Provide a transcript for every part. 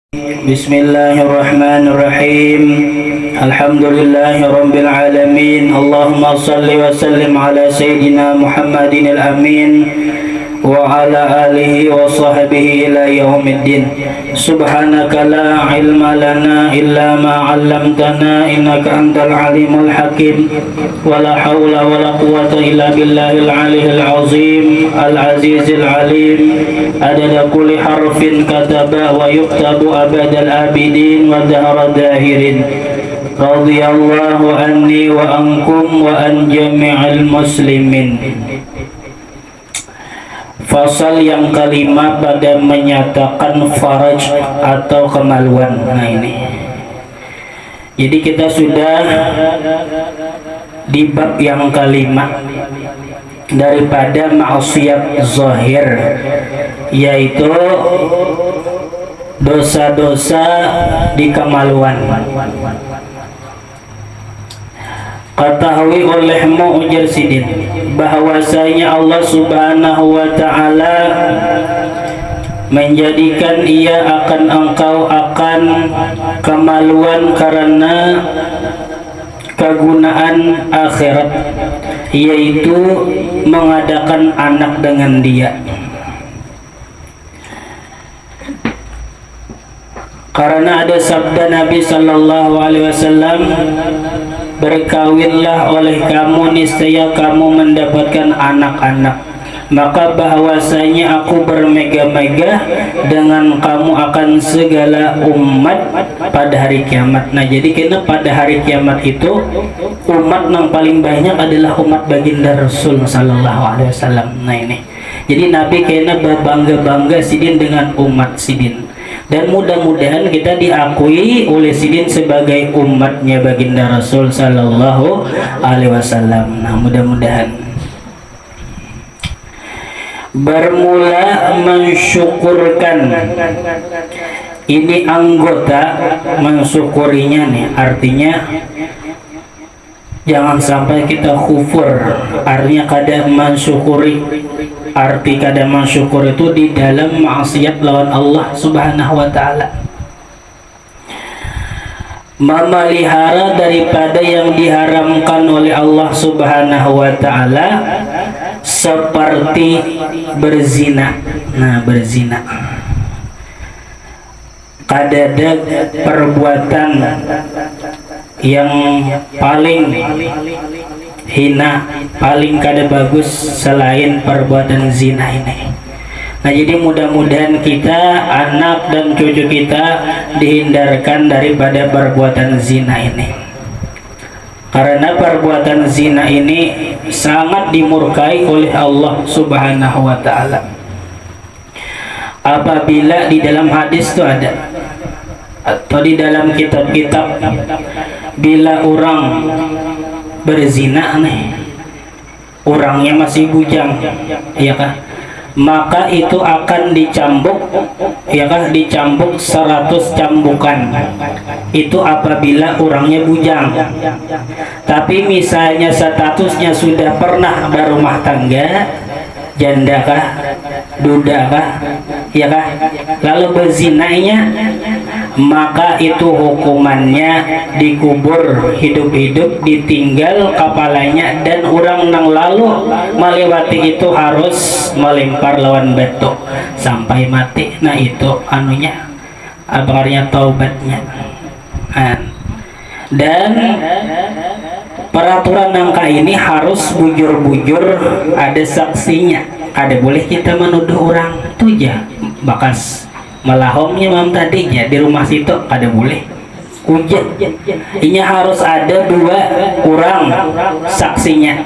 Bismillahirrahmanirrahim. Alhamdulillahirabbil alamin. Allahumma shalli wa sallim ala sayyidina Muhammadin al-amin wa ala alihi wa sahbihi ila yaumiddin. Subhanaka la ilma lana illa ma 'allamtana innaka antal alimul hakim. Wa la haula wa la quwwata illa billahil aliyyil azim al azizil alim. Adada kulli harfin kataba wa yuktabu abadal abidin wa dahra dahirin. Radhiyallahu anni wa ankum wa an jami'il muslimin. Fasal yang kelima pada menyatakan faraj atau kemaluan. Nah ini. Jadi kita sudah di bab yang kelima daripada maksiat zahir, yaitu dosa-dosa di kemaluan. Ketahui olehmu ujar sidin bahwasanya Allah subhanahu wa ta'ala menjadikan ia akan engkau akan kemaluan karena kegunaan akhirat, yaitu mengadakan anak dengan dia. Karena ada sabda Nabi sallallahu alaihi wasallam, berkawinlah oleh kamu niscaya kamu mendapatkan anak-anak, maka bahwasanya aku bermegah-megah dengan kamu akan segala umat pada hari kiamat. Nah jadi karena pada hari kiamat itu umat yang paling banyak adalah umat baginda Rasul sallallahu alaihi wasallam. Nah ini jadi Nabi kena berbangga-bangga sidin dengan umat sidin. Dan mudah-mudahan kita diakui oleh sidin sebagai umatnya baginda Rasul sallallahu alaihi wasallam. Nah, mudah-mudahan. Bermula mensyukurkan. Ini anggota mensyukurinya nih, artinya jangan sampai kita kufur. Artinya kada mensyukuri. Arti kada mensyukur itu di dalam maksiat lawan Allah subhanahu wa ta'ala, memelihara daripada yang diharamkan oleh Allah subhanahu wa ta'ala, seperti berzina. Nah berzina, kadada perbuatan yang paling hina, paling kada bagus selain perbuatan zina ini. Nah jadi mudah-mudahan kita, anak dan cucu kita dihindarkan daripada perbuatan zina ini, karena perbuatan zina ini sangat dimurkai oleh Allah subhanahu wa ta'ala. Apabila di dalam hadis itu ada, atau di dalam kitab-kitab, bila orang berzina nih, orangnya masih bujang, ya kah? Maka itu akan dicambuk, ya kah? Dicambuk 100 cambukan. Itu apabila orangnya bujang. Tapi misalnya statusnya sudah pernah berumah tangga, janda kah, duda kah, ya kah? Lalu berzinanya, maka itu hukumannya dikubur hidup-hidup, ditinggal kepalanya, dan orang nang lalu melewati itu harus melempar lawan batu sampai mati. Nah itu anunya, abarnya taubatnya. Dan peraturan nangka ini harus bujur-bujur, ada saksinya. Ada boleh kita menuduh orang tuh ya bakas melahomnya mam tadinya di rumah situ, ada boleh ujian. Ini harus ada 2 orang saksinya,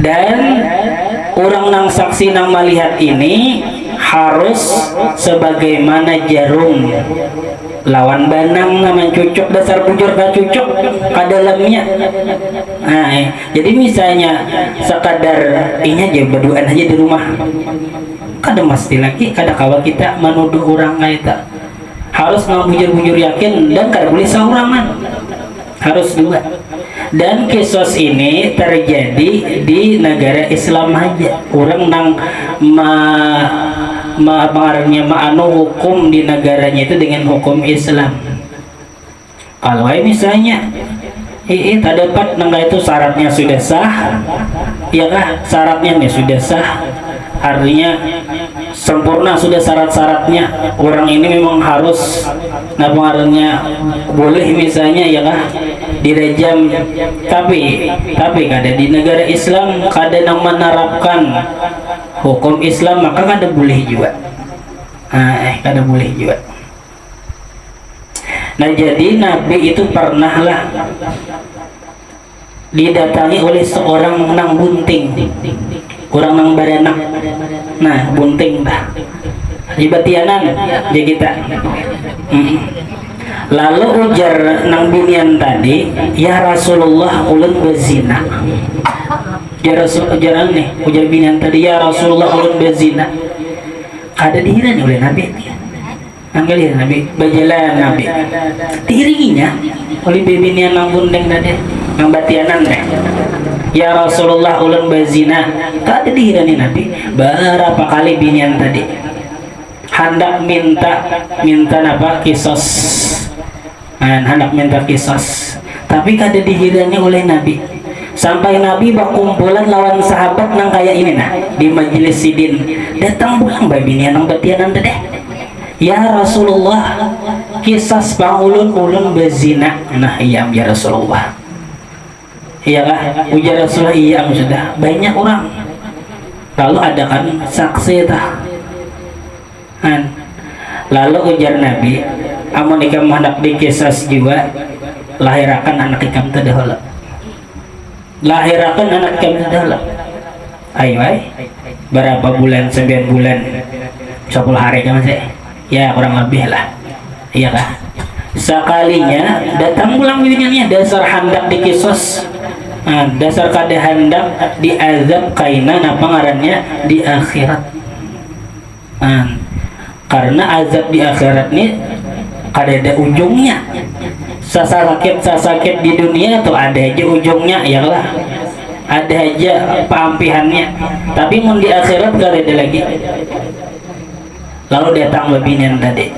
dan orang nang saksi nang melihat ini harus sebagaimana jarum lawan banang naman cucuk, dasar bujur ka cucuk ka dalamnya. Nah, jadi misalnya sekadar ini aja berduaan aja di rumah, kada mesti lagi kada kawa kita menuduh orang kaita, harus bujur-bujur yakin, dan kada boleh saurangan, harus 2. Dan kisos ini terjadi di negara Islam aja. Orang nang pengaruhnya hukum di negaranya itu dengan hukum Islam. Kalau misalnya tak dapat nengah itu syaratnya sudah sah, ya kah? Syaratnya nih sudah sah, artinya sempurna sudah syarat-syaratnya. Orang ini memang harus pengaruhnya boleh misalnya, ya kah? Direjam. Tapi kada di negara Islam kada yang menerapkan hukum Islam, maka kada boleh juga. Kada boleh juga. Nah, jadi Nabi itu pernahlah didatangi oleh seorang nang bunting, orang nang baranak. Nah, bunting dah dibatianan di kita. Lalu ujar nang binian tadi, ya Rasulullah ulun berzina. Ya Rasul, ujar binian tadi, ya Rasulullah ulun berzina. Kada dihirani oleh Nabi. Anggalin Nabi, berjalan Nabi, diiringinya oleh bibinian nang bundeng tadi, nang batianan deh. Ya Rasulullah ulun berzina. Tak ada dihirani Nabi. Berapa kali binian tadi hendak minta apa kisos, hendak minta kisos, tapi kada dihirani oleh Nabi. Sampai Nabi berkumpulan lawan sahabat nang kayak ini nah di majelis sidin, datang pulang bibinian nang batianan tadi. Ya Rasulullah, kisah ulun berzina. Nah, iya ya Rasulullah. Iya kah? Ujar Rasulullah, iya sudah. Banyak orang. Lalu ada kan saksi tah. Lalu ujar Nabi, amun ikam hendak dikisah juga, lahirakan anak ikam terdahulu. Lahirakan anak ikam terdahulu. Ayo, berapa bulan? 9 bulan, 10 hari kan masih? Ya kurang lebih lah, iya kah? Sekalinya datang pulang biniannya, dasar hendak dikisos, dasar kada hendak diazab kaina apa ngarannya di akhirat. Karena azab di akhirat ini kada ada ujungnya. Sakit di dunia tuh ada aja ujungnya, ya lah, ada aja peampihannya. Tapi mun di akhirat kada ada lagi. Lalu datang binian tadi,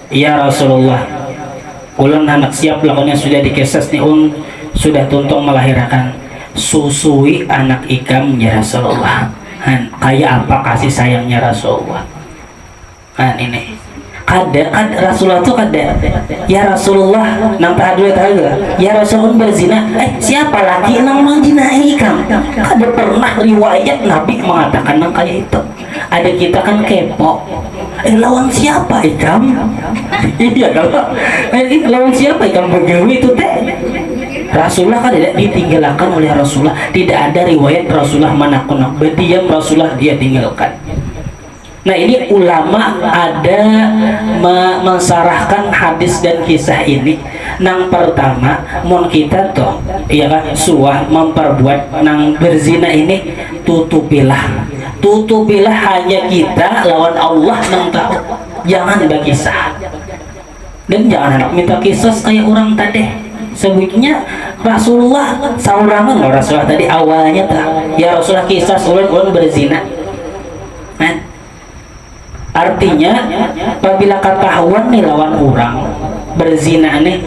ya Rasulullah, ulun anak siap lakonnya sudah dikesas nih, sudah tuntung melahirkan, susui anak ikam ya Rasulullah. Kayak apa kasih sayangnya Rasulullah? Ini kada Rasulullah tuh kada, ya Rasulullah nang tahadul ya Rasulullah berzina. Siapa lagi nang menjinahi ikam? Kada pernah riwayat Nabi mengatakan nang kayak itu. Ada kita kan kepo, lawan siapa ikam? Iya kalau lawan siapa ikam begawi itu teh? Rasulullah kan tidak ditinggalkan oleh Rasulullah. Tidak ada riwayat Rasulullah menak-nak berdiam, Rasulullah dia tinggalkan. Nah, ini ulama ada mensarahkan hadis dan kisah ini. Nang pertama, mon kita tuh, ya kan, suah memperbuat nang berzina ini, tutupilah hanya kita lawan Allah nang tahu. Jangan ada kisah, dan jangan hendak minta kisah kayak orang tadi. Sebutnya Rasulullah saurangan loh, Rasulullah tadi awalnya tuh, ya Rasulullah kisah ulun berzina. Artinya apabila ketahuan nih lawan orang berzina nih,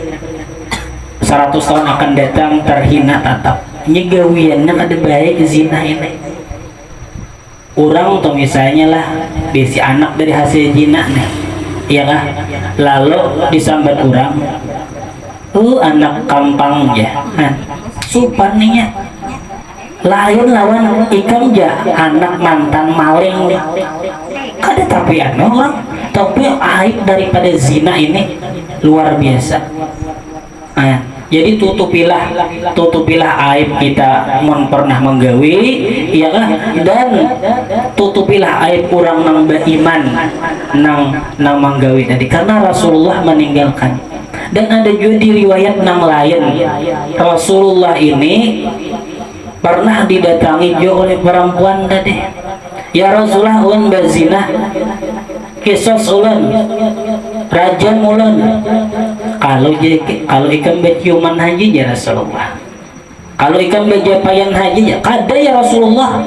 100 tahun akan datang terhina tatap. Nyegawiannya kada baik zina ini. Orang tuh misalnya lah bisi anak dari hasil zina nih, iya kah? Lalu disambat orang, anak kampang ya, supaninya lain lawan ikam ja anak mantan maling. Kada tapi orang tapi aib daripada zina ini luar biasa. Jadi tutupilah aib kita mun pernah menggawi, iya kan? Dan tutupilah aib orang nang beriman nang menggawi tadi, karena Rasulullah meninggalkan. Dan ada juga di riwayat nang lain, Rasulullah ini pernah didatangi juga oleh perempuan tadi. Ya Rasulullah ulun berzina, kisos ulun, rajam ulun. Kalau ikan berciuman haji ya Rasulullah, kalau ikan berjapayan haji ya kada ya Rasulullah.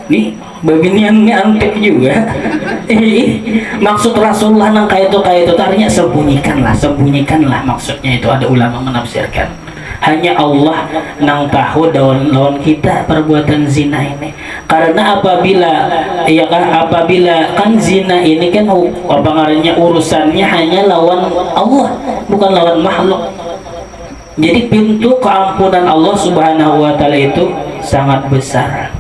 Nih beginian antik juga. Maksud Rasulullah nang kayak itu tarinya sembunyikanlah maksudnya itu. Ada ulama menafsirkan hanya Allah nang tahu lawan kita perbuatan zina ini, karena apabila kan zina ini kan apa ngarannya urusannya hanya lawan Allah bukan lawan makhluk. Jadi pintu keampunan Allah Subhanahu wa taala itu sangat besar.